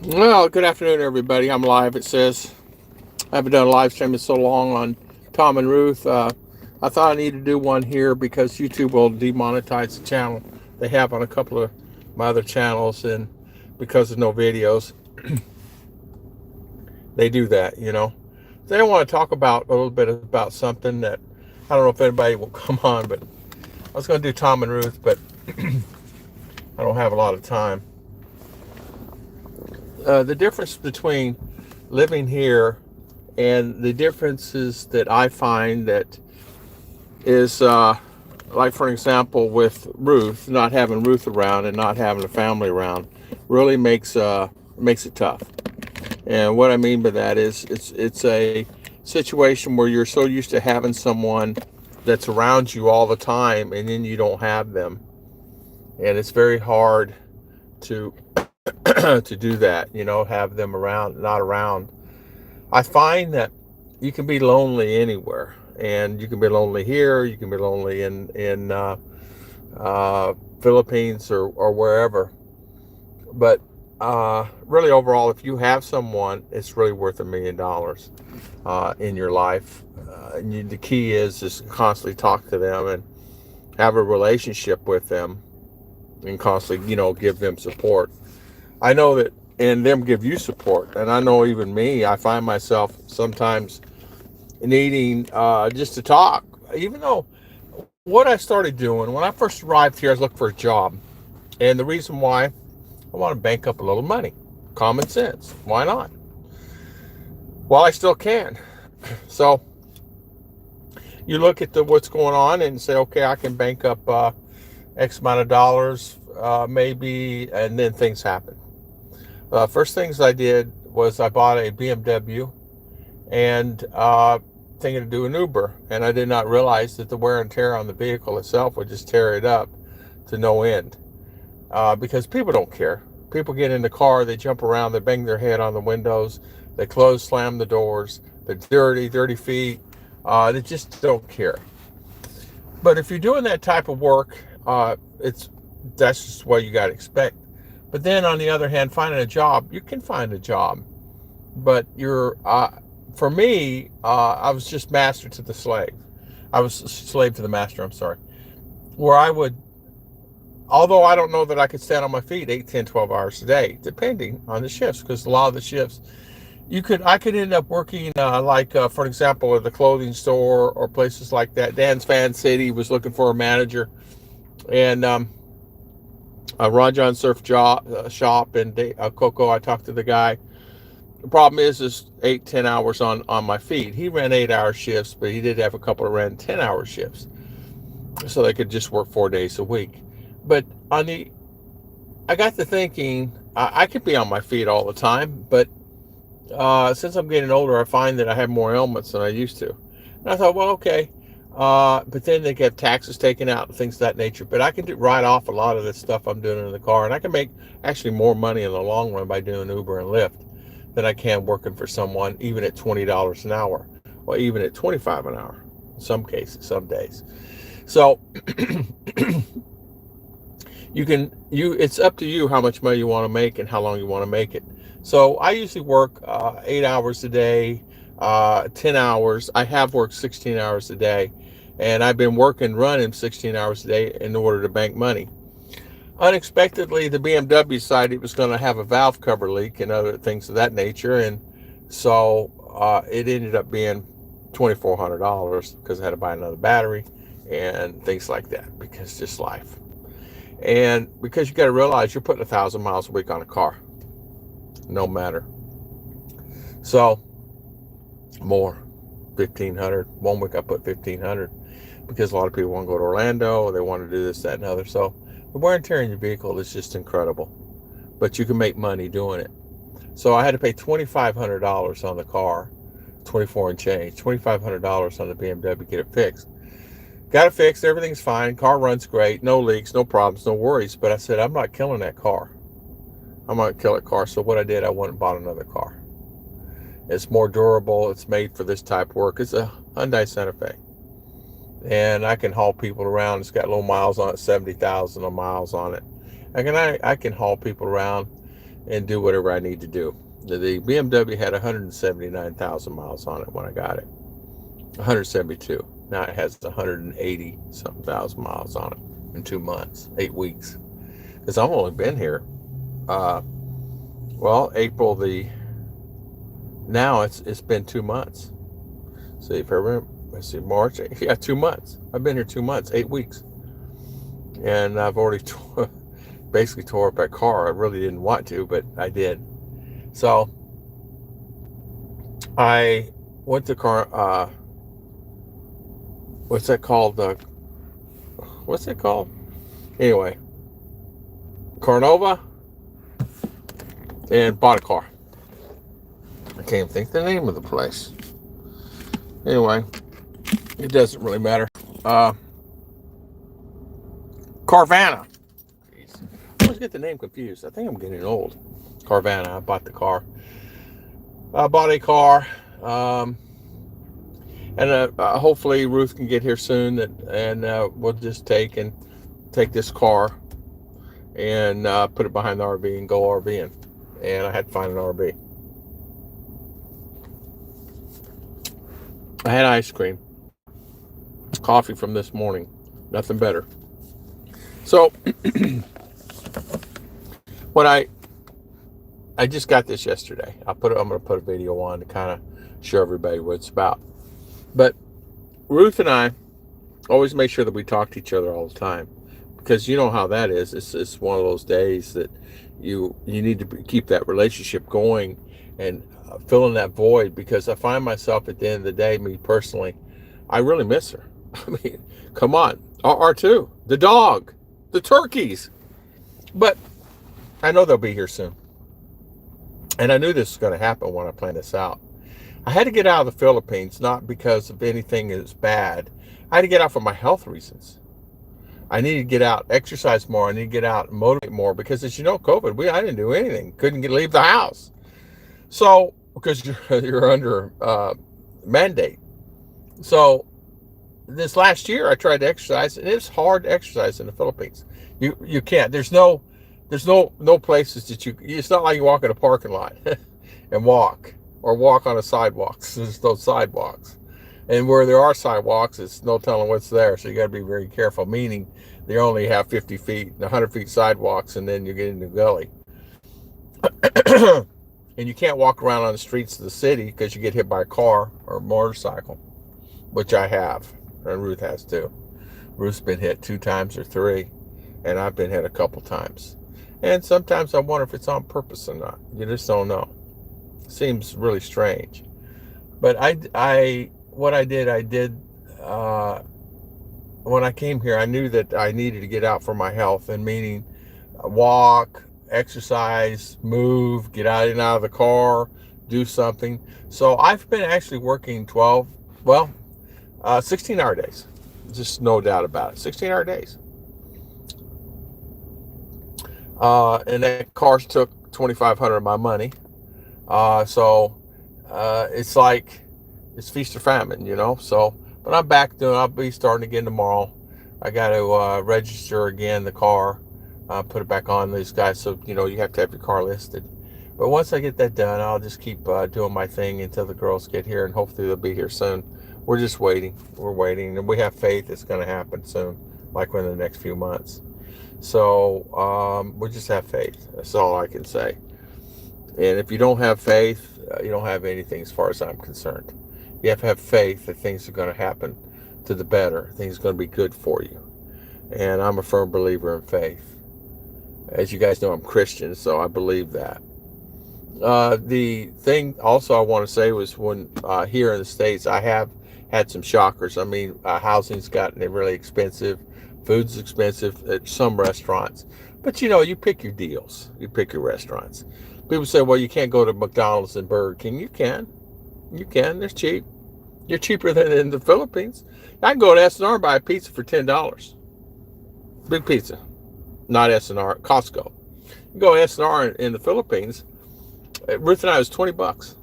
Well, good afternoon, everybody. I'm live. It says I haven't done a live stream in so long on Tom and Ruth. I thought I needed to do one here because YouTube will demonetize the channel. They have on a couple of my other channels, and because of no videos, they do that. They don't want to talk about a little bit about something that I don't know if anybody will come on, but I was going to do Tom and Ruth, but I don't have a lot of time. The difference between living here and the differences that I find that is like, for example, with Ruth, not having Ruth around and not having a family around really makes it tough. And what I mean by that is it's a situation where you're so used to having someone that's around you all the time, and then you don't have them, and it's very hard to to do that. Have them around, not around. I find that you can be lonely anywhere, and you can be lonely here. You can be lonely in Philippines or wherever. But really, overall, if you have someone, it's really worth $1 million in your life. The key is just constantly talk to them and have a relationship with them, and constantly, give them support. I know that, and them give you support. And I know even me, I find myself sometimes needing just to talk. Even though what I started doing when I first arrived here, I was looking for a job. And the reason why, I want to bank up a little money. Common sense. Why not? Well, I still can. So you look at what's going on and say, okay, I can bank up X amount of dollars, maybe, and then things happen. First things I did was I bought a BMW and thinking to do an Uber, and I did not realize that the wear and tear on the vehicle itself would just tear it up to no end. Because people don't care. People get in the car, they jump around, they bang their head on the windows, they slam the doors, they're dirty feet. They just don't care. But if you're doing that type of work, that's just what you got to expect. But then on the other hand, finding a job, you can find a job, but for me, I was just master to the slave. I was slave to the master, I'm sorry. Where I would, although I don't know that I could stand on my feet 8, 10, 12 hours a day, depending on the shifts, because a lot of the shifts, I could end up working for example, at the clothing store or places like that. Dan's Fan City was looking for a manager, and Ron John Surf Shop and Coco, I talked to the guy. The problem is 8, 10 hours on my feet. He ran 8-hour shifts, but he did have a couple of ran 10-hour shifts, so they could just work 4 days a week. But I got to thinking, I could be on my feet all the time, but since I'm getting older, I find that I have more ailments than I used to. And I thought, well, okay. But then they get taxes taken out and things of that nature. But I can write off a lot of this stuff I'm doing in the car, and I can make actually more money in the long run by doing Uber and Lyft than I can working for someone, even at $20 an hour, or even at $25 an hour. In some cases, some days. So it's up to you how much money you want to make and how long you want to make it. So I usually work 8 hours a day, 10 hours. I have worked 16 hours a day, and I've been running 16 hours a day in order to bank money. Unexpectedly, the BMW decided it was going to have a valve cover leak and other things of that nature, and so it ended up being $2,400 because I had to buy another battery and things like that, because just life. And because you got to realize you're putting 1,000 miles a week on a car, no matter. So more, 1,500. One week I put 1,500 because a lot of people want to go to Orlando, they want to do this, that, and other. So the wear and tear in your vehicle is just incredible, but you can make money doing it. So I had to pay $2,500 on the car, 24 and change, $2,500 on the BMW to get it fixed. Got it fixed, everything's fine, car runs great, no leaks, no problems, no worries. But I said, I'm not killing that car. I'm not going to kill that car. So what I did, I went and bought another car. It's more durable, it's made for this type of work. It's a Hyundai Santa Fe. And I can haul people around. It's got low miles on it, 70,000 miles on it. I can haul people around and do whatever I need to do. The BMW had 179,000 miles on it when I got it. 172. Now it has 180 something thousand miles on it in 2 months, 8 weeks. Because I've only been here, April now it's been 2 months. See, February, let's see, March, yeah, 2 months. I've been here 2 months, 8 weeks. And I've already basically tore up that car. I really didn't want to, but I did. So I went to what's that called? What's it called? Anyway, Carnova, and bought a car. I can't even think the name of the place. Anyway, it doesn't really matter. Carvana. Jeez. I always get the name confused. I think I'm getting old. Carvana. I bought the car. I bought a car. And hopefully Ruth can get here soon, and we'll just take this car and put it behind the RV and go RVing. And I had to find an RV. I had ice cream, coffee from this morning, nothing better. So when I just got this yesterday. I'm going to put a video on to kind of show everybody what it's about. But Ruth and I always make sure that we talk to each other all the time, because you know how that is. It's one of those days that you need to keep that relationship going and filling that void, because I find myself at the end of the day, me personally, I really miss her. I mean, come on, R2, the dog, the turkeys. But I know they'll be here soon. And I knew this was going to happen when I planned this out. I had to get out of the Philippines, not because of anything that's bad. I had to get out for my health reasons. I needed to get out, exercise more. I need to get out and motivate more, because as you know, COVID, I didn't do anything. Couldn't leave the house. So, because you're under mandate. So this last year I tried to exercise, and it's hard to exercise in the Philippines. You can't. There's no places that it's not like you walk in a parking lot and walk, or walk on a sidewalk. There's no sidewalks. And where there are sidewalks, it's no telling what's there. So you got to be very careful, meaning they only have 50 feet, 100 feet sidewalks, and then you get into the gully. And you can't walk around on the streets of the city because you get hit by a car or a motorcycle, which I have, and Ruth has too. Ruth's been hit 2 times or 3, and I've been hit a couple times. And sometimes I wonder if it's on purpose or not. You just don't know. Seems really strange. But what I did when I came here, I knew that I needed to get out for my health, and meaning walk, exercise, move, get out and out of the car, do something. So I've been actually working 16-hour days. Just no doubt about it. 16-hour days. And that car took $2,500 of my money. So it's like it's feast or famine, you know. So, but I'm back doing. I'll be starting again tomorrow. I got to register again the car, put it back on these guys. So you have to have your car listed. But once I get that done, I'll just keep doing my thing until the girls get here, and hopefully they'll be here soon. We're just waiting. We're waiting, and we have faith it's going to happen soon, like within the next few months. So we just have faith. That's all I can say. And if you don't have faith, you don't have anything as far as I'm concerned. You have to have faith that things are going to happen to the better. Things are going to be good for you. And I'm a firm believer in faith. As you guys know, I'm Christian, so I believe that. The thing also I want to say was when here in the States, I have had some shockers. I mean, housing's gotten really expensive. Food's expensive at some restaurants. But, you pick your deals. You pick your restaurants. People say, well, you can't go to McDonald's and Burger King. You can. You can. They're cheap. You're cheaper than in the Philippines. I can go to S&R and buy a pizza for $10. Big pizza. Not S&R. Costco. You go to S&R in the Philippines. Ruth and I, it was $20.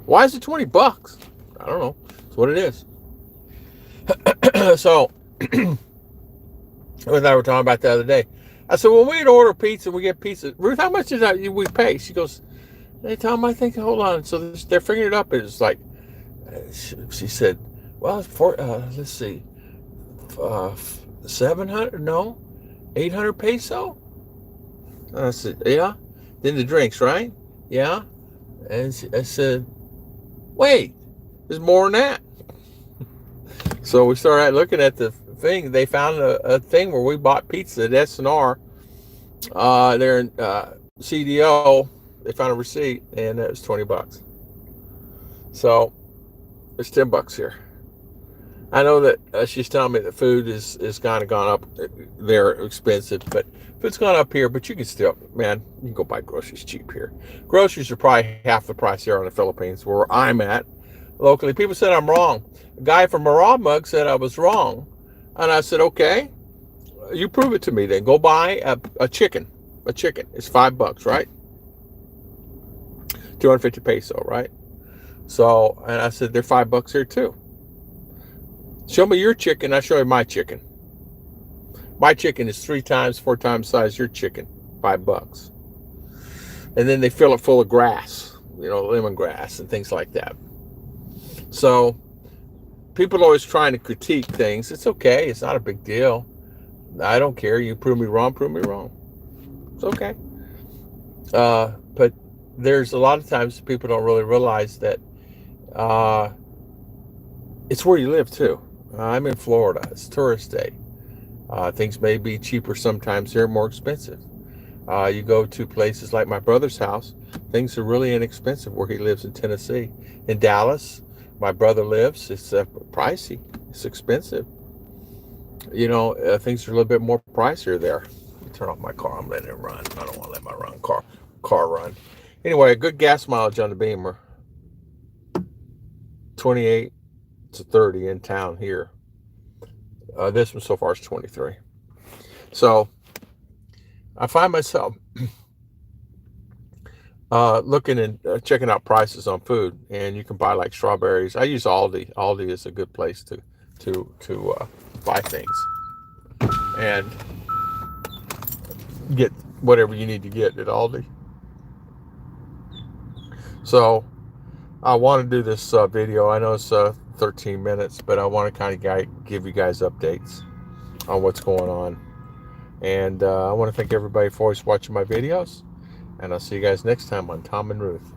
Why is it $20? I don't know. It's what it is. So, Ruth and I were talking about the other day. I said, when we order pizza, we get pizza. Ruth, how much did we pay? She goes, they tell them, I think, hold on. So they're figuring it up. It's like, she said, well, let's see, 700, no, 800 peso. And I said, yeah. Then the drinks, right? Yeah. And I said, wait, there's more than that. So we started looking at the thing. They found a thing where we bought pizza at S&R. They're in CDO. They found a receipt, and it was $20. So it's $10 here. I know that she's telling me that food is kind of gone up. They're expensive, but food's gone up here. But you can still, man, you can go buy groceries cheap here. Groceries are probably half the price here in the Philippines, where I'm at locally. People said I'm wrong. A guy from Raw Mug said I was wrong, and I said, okay, you prove it to me. Then go buy a chicken. A chicken. It's $5, right? 250 peso, right? So, and I said, they're $5 here too. Show me your chicken, I show you my chicken. My chicken is 3 times, 4 times size your chicken, $5. And then they fill it full of grass, lemongrass and things like that. So people are always trying to critique things. It's okay, it's not a big deal. I don't care. You prove me wrong, prove me wrong. It's okay. But there's a lot of times people don't really realize that it's where you live too. I'm in Florida. It's tourist day. Things may be cheaper sometimes here, more expensive. You go to places like my brother's house, things are really inexpensive where he lives in Tennessee. In Dallas, my brother lives. It's pricey. It's expensive. Things are a little bit more pricier there. Let me turn off my car. I'm letting it run. I don't want to let my car run. Anyway, a good gas mileage on the Beamer. 28 to 30 in town here. This one so far is 23. So I find myself looking and checking out prices on food, and you can buy like strawberries. I use Aldi. Aldi is a good place to buy things and get whatever you need to get at Aldi. So I want to do this video. I know it's 13 minutes, but I want to kind of give you guys updates on what's going on. And I want to thank everybody for always watching my videos. And I'll see you guys next time on Tom and Ruth.